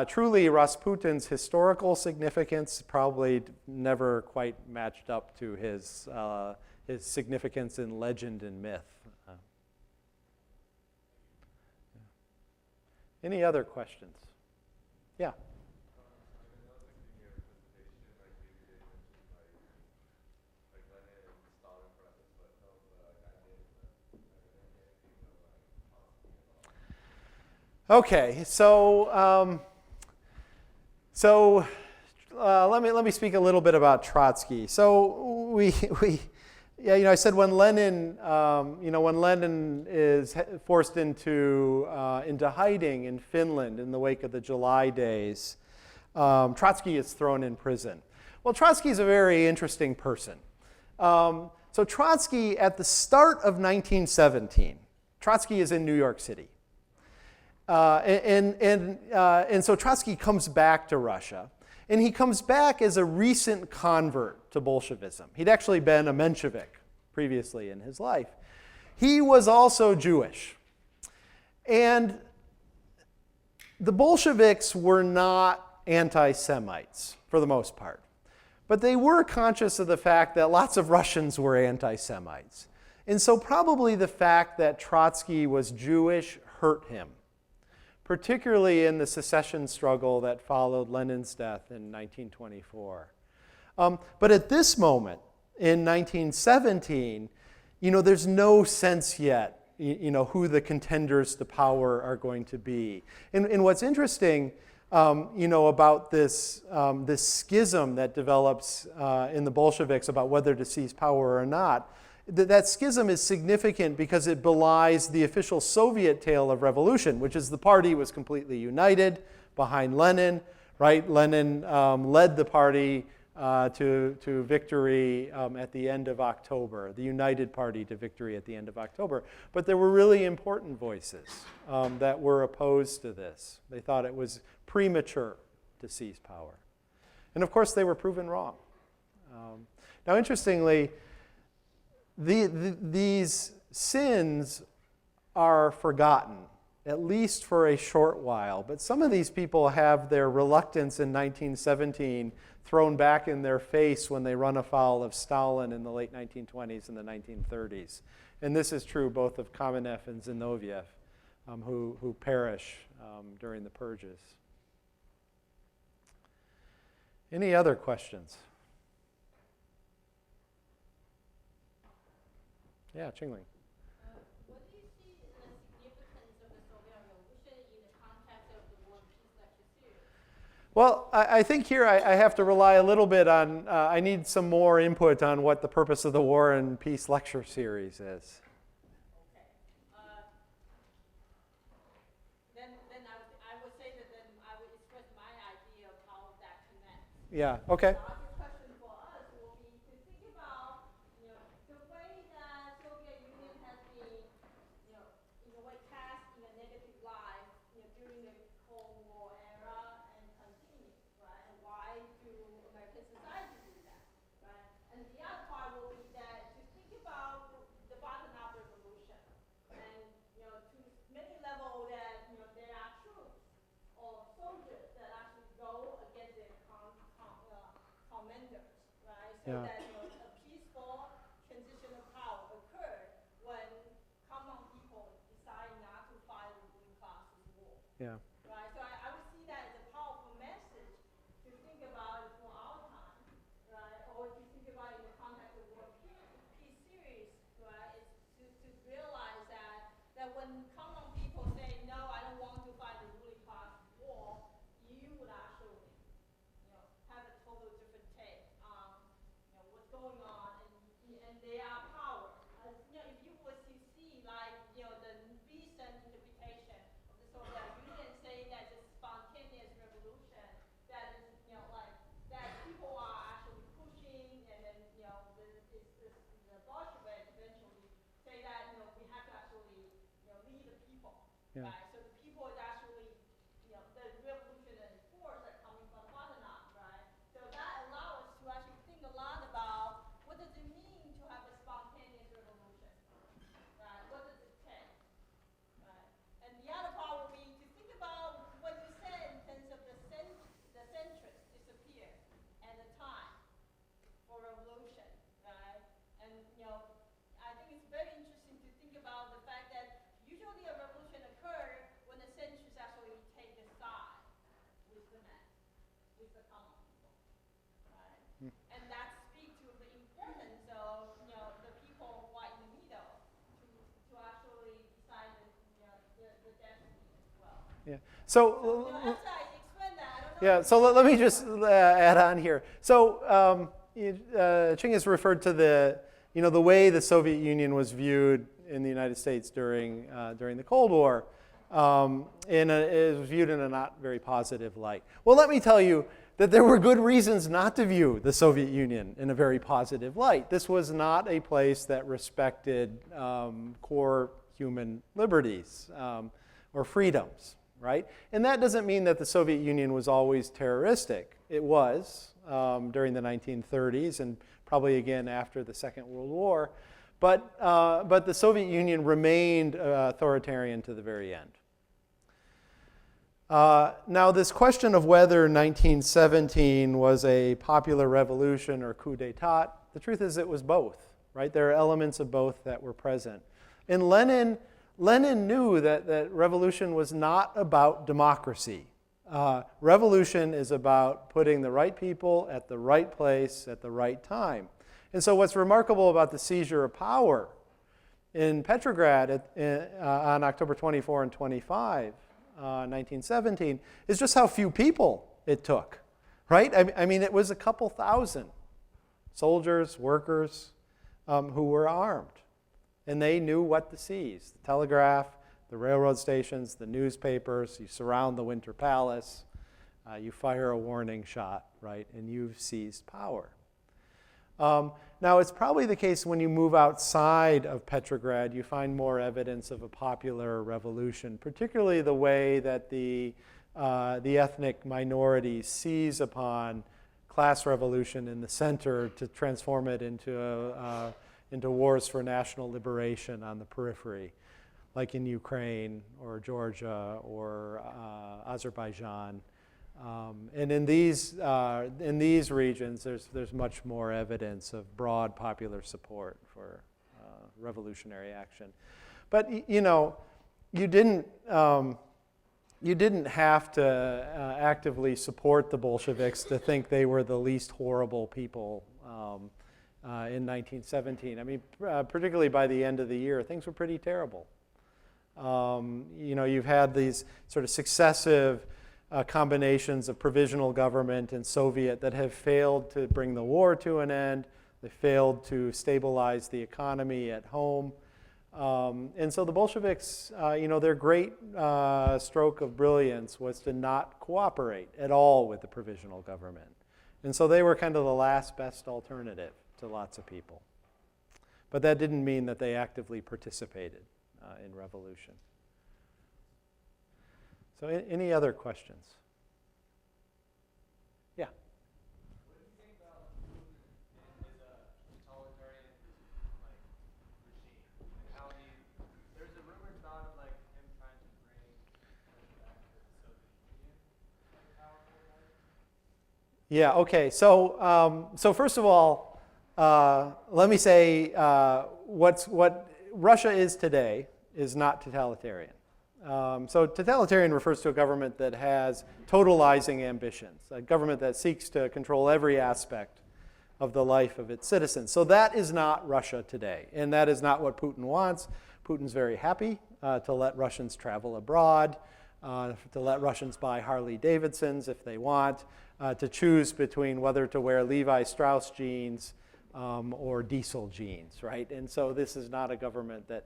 Truly, Rasputin's historical significance probably never quite matched up to his significance in legend and myth. Any other questions? Yeah. Okay, so let me speak a little bit about Trotsky. So I said when Lenin is forced into hiding in Finland in the wake of the July days, Trotsky is thrown in prison. Well, Trotsky is a very interesting person. So Trotsky, at the start of 1917, Trotsky is in New York City. And so Trotsky comes back to Russia, and he comes back as a recent convert to Bolshevism. He'd actually been a Menshevik previously in his life. He was also Jewish. And the Bolsheviks were not anti-Semites, for the most part. But they were conscious of the fact that lots of Russians were anti-Semites. And so probably the fact that Trotsky was Jewish hurt him, particularly in the secession struggle that followed Lenin's death in 1924. But at this moment, in 1917, there's no sense yet, who the contenders to power are going to be. And what's interesting, about this schism that develops in the Bolsheviks about whether to seize power or not, that schism is significant because it belies the official Soviet tale of revolution, which is the party was completely united behind Lenin, right? Lenin led the party to victory at the end of October, the United Party to victory at the end of October. But there were really important voices that were opposed to this. They thought it was premature to seize power. And of course, they were proven wrong. Now, interestingly, these sins are forgotten, at least for a short while. But some of these people have their reluctance in 1917 thrown back in their face when they run afoul of Stalin in the late 1920s and the 1930s. And this is true both of Kamenev and Zinoviev, who perish during the purges. Any other questions? Yeah, Chingling. What do you see the significance of the Soviet Revolution in the context of the war and peace lecture series? Well, I think here I have to rely a little bit on, I need some more input on what the purpose of the War and Peace lecture series is. Okay. Then I would say that then I would express my idea of how that connects. Yeah, okay. The obvious question for us will be to think about, the way that Soviet Union has been, in a way cast in a negative light, during the Cold War era and continue, right? And why do American society do that, right? And the other part will be that to think about the bottom-up revolution, and to many level that there are troops or soldiers that actually go against their commanders, right? So Yeah. that a peaceful transition of power occurred when common people decide not to fight the ruling class's war. Yeah. Right, so I would see that as a powerful message to think about it for our time, right? Or to think about it in the context of War Peace series, right? Is to realize that when common people say no, I don't want to fight the ruling class war, you would actually, have a totally different take on, what's going on, and they are power. If you were to see like the recent interpretation of the Soviet Union saying that it's a spontaneous revolution, that is like that people are actually pushing, and then the Bolsheviks eventually say that we have to actually lead the people, Yeah. right? So the people is actually the revolutionary force that coming from the bottom up, right? So that allows us to actually think a lot about what does it mean to have a spontaneous revolution, right? What does it take, right? And the other part will be to think about what you said in terms of the centrists disappear at the time for revolution, right? And I think it's very interesting to think about the fact that usually a revolution occurs when the centrists actually take a side with the mass, with the common people, right? And that speaks to the importance of the people who are in the middle to actually decide the destiny as well. Yeah. So, After I explain that, I don't know. yeah, so let me just add on here. So Ching has referred to the way the Soviet Union was viewed in the United States during the Cold War. It was viewed in a not very positive light. Well, let me tell you that there were good reasons not to view the Soviet Union in a very positive light. This was not a place that respected core human liberties or freedoms, right? And that doesn't mean that the Soviet Union was always terroristic. It was during the 1930s and probably again after the Second World War. But the Soviet Union remained authoritarian to the very end. Now, this question of whether 1917 was a popular revolution or coup d'etat, the truth is it was both, right? There are elements of both that were present. And Lenin knew that revolution was not about democracy. Revolution is about putting the right people at the right place at the right time. And so what's remarkable about the seizure of power in Petrograd on October 24 and 25, 1917, is just how few people it took, right? I mean, it was a couple thousand soldiers, workers who were armed. And they knew what to seize: the telegraph, the railroad stations, the newspapers. You surround the Winter Palace, you fire a warning shot, right? And you've seized power. Now, it's probably the case when you move outside of Petrograd, you find more evidence of a popular revolution, particularly the way that the ethnic minorities seize upon class revolution in the center to transform it into wars for national liberation on the periphery, like in Ukraine or Georgia or Azerbaijan. And in these regions, there's much more evidence of broad popular support for revolutionary action. But you didn't have to actively support the Bolsheviks to think they were the least horrible people in 1917. I mean, particularly by the end of the year, things were pretty terrible. You've had these sort of successive combinations of provisional government and Soviet that have failed to bring the war to an end. They failed to stabilize the economy at home. And so the Bolsheviks, their great stroke of brilliance was to not cooperate at all with the provisional government. And so they were kind of the last best alternative to lots of people. But that didn't mean that they actively participated in revolution. So any other questions? Yeah. What do you think about Putin and his totalitarian regime? And how there's a rumored thought of him trying to bring back to the Soviet Union powerful, right? Yeah, okay. So first of all, let me say what Russia is today is not totalitarian. So totalitarian refers to a government that has totalizing ambitions, a government that seeks to control every aspect of the life of its citizens. So that is not Russia today, and that is not what Putin wants. Putin's very happy to let Russians travel abroad, to let Russians buy Harley Davidsons if they want, to choose between whether to wear Levi Strauss jeans or diesel jeans, right? And so this is not a government that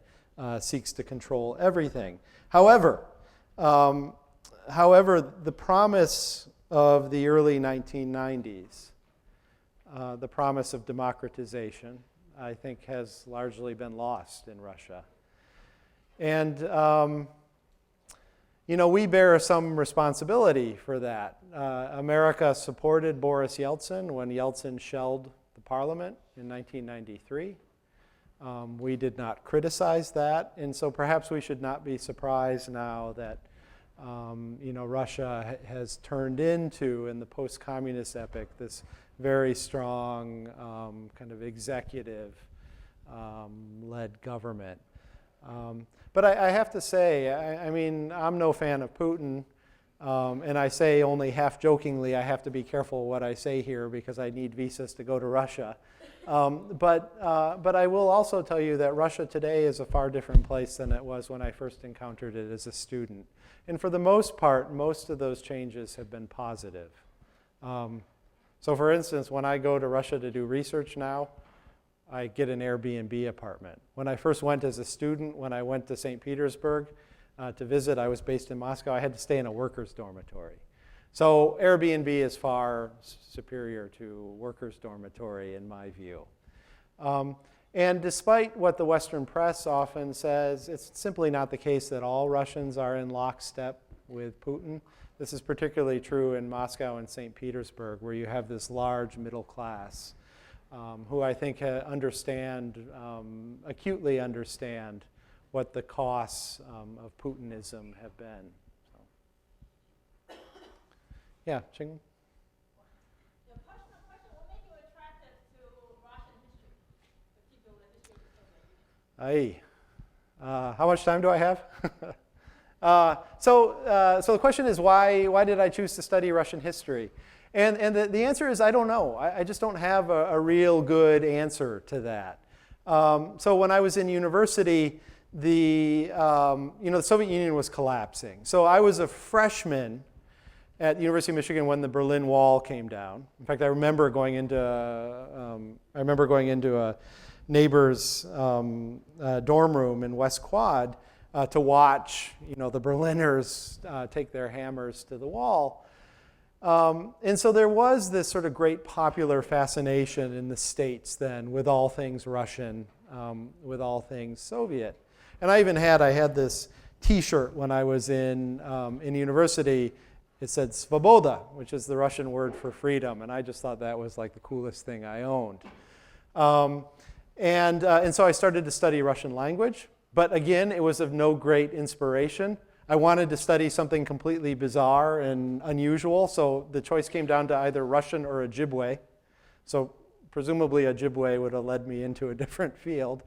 seeks to control everything. However, the promise of the early 1990s, the promise of democratization, I think has largely been lost in Russia. And, we bear some responsibility for that. America supported Boris Yeltsin when Yeltsin shelled the parliament in 1993. We did not criticize that, and so perhaps we should not be surprised now that Russia has turned into, in the post-communist epoch, this very strong kind of executive-led government. But I have to say, I'm no fan of Putin, and I say only half-jokingly I have to be careful what I say here because I need visas to go to Russia. But I will also tell you that Russia today is a far different place than it was when I first encountered it as a student. And for the most part, most of those changes have been positive. So for instance, when I go to Russia to do research now, I get an Airbnb apartment. When I first went as a student, when I went to St. Petersburg to visit, I was based in Moscow, I had to stay in a workers' dormitory. So Airbnb is far superior to workers' dormitory in my view. And despite what the Western press often says, it's simply not the case that all Russians are in lockstep with Putin. This is particularly true in Moscow and St. Petersburg, where you have this large middle class who I think acutely understand what the costs of Putinism have been. Yeah, Ching? The personal question, what made you attracted to Russian history, particularly the history of the Soviet Union? How much time do I have? So the question is, why did I choose to study Russian history? And the answer is, I don't know. I just don't have a real good answer to that. So when I was in university, the Soviet Union was collapsing. So I was a freshman at the University of Michigan when the Berlin Wall came down. In fact, I remember going into a neighbor's dorm room in West Quad to watch, the Berliners take their hammers to the wall. And so there was this sort of great popular fascination in the States then with all things Russian, with all things Soviet. And I had this T-shirt when I was in university. It said Svoboda, which is the Russian word for freedom, and I just thought that was like the coolest thing I owned. And so I started to study Russian language, but again, it was of no great inspiration. I wanted to study something completely bizarre and unusual, so the choice came down to either Russian or Ojibwe. So presumably Ojibwe would have led me into a different field.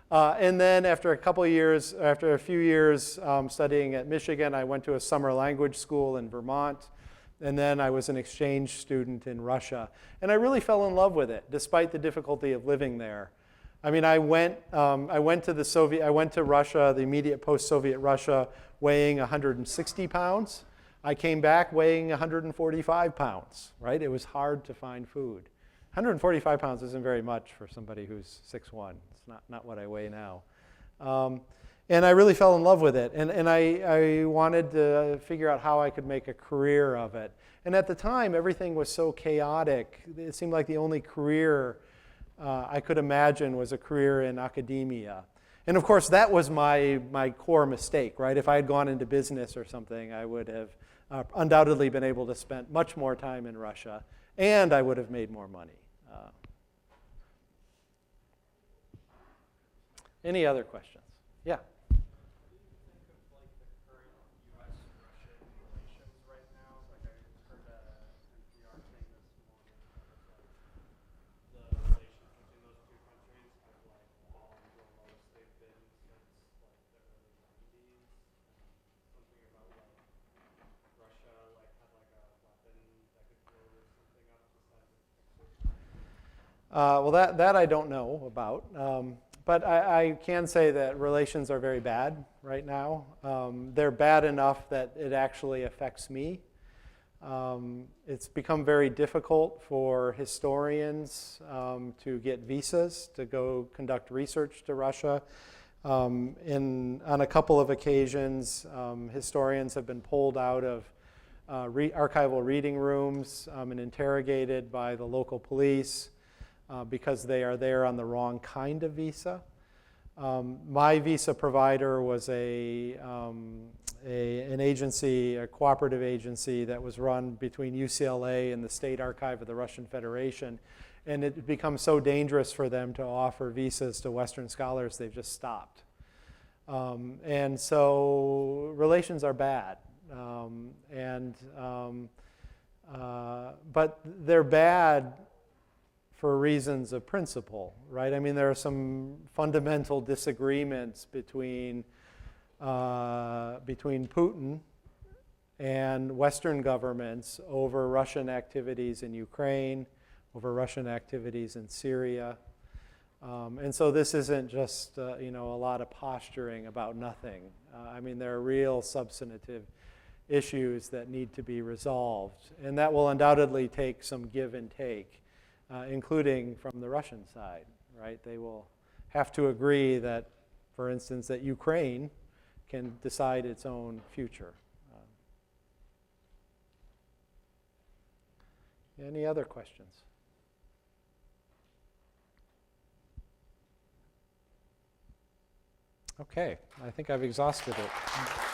And then after a few years studying at Michigan, I went to a summer language school in Vermont. And then I was an exchange student in Russia. And I really fell in love with it, despite the difficulty of living there. I went to Russia, the immediate post-Soviet Russia, weighing 160 pounds. I came back weighing 145 pounds, right? It was hard to find food. 145 pounds isn't very much for somebody who's 6'1". It's not what I weigh now. And I really fell in love with it. And I wanted to figure out how I could make a career of it. And at the time, everything was so chaotic. It seemed like the only career I could imagine was a career in academia. And of course, that was my core mistake, right? If I had gone into business or something, I would have undoubtedly been able to spend much more time in Russia, and I would have made more money. Any other questions? Yeah. What do you think of like the current U.S.-Russian relations right now? Like I heard NPR saying this morning that the relations between those two countries have like fallen to the lowest they've been since like the early 90s. And something about like Russia like had like a weapon that could blow something up besides its pictures. Well, that I don't know about. But I can say that relations are very bad right now. They're bad enough that it actually affects me. It's become very difficult for historians to get visas to go conduct research to Russia. On a couple of occasions, historians have been pulled out of archival reading rooms and interrogated by the local police. Because they are there on the wrong kind of visa. My visa provider was an agency, a cooperative agency that was run between UCLA and the State Archive of the Russian Federation. And it becomes so dangerous for them to offer visas to Western scholars, they've just stopped. And so relations are bad. But they're bad for reasons of principle, right? I mean, there are some fundamental disagreements between Putin and Western governments over Russian activities in Ukraine, over Russian activities in Syria. And so this isn't just a lot of posturing about nothing. I mean, there are real substantive issues that need to be resolved, and that will undoubtedly take some give and take. Including from the Russian side, right? They will have to agree that, for instance, that Ukraine can decide its own future. Any other questions? Okay, I think I've exhausted it.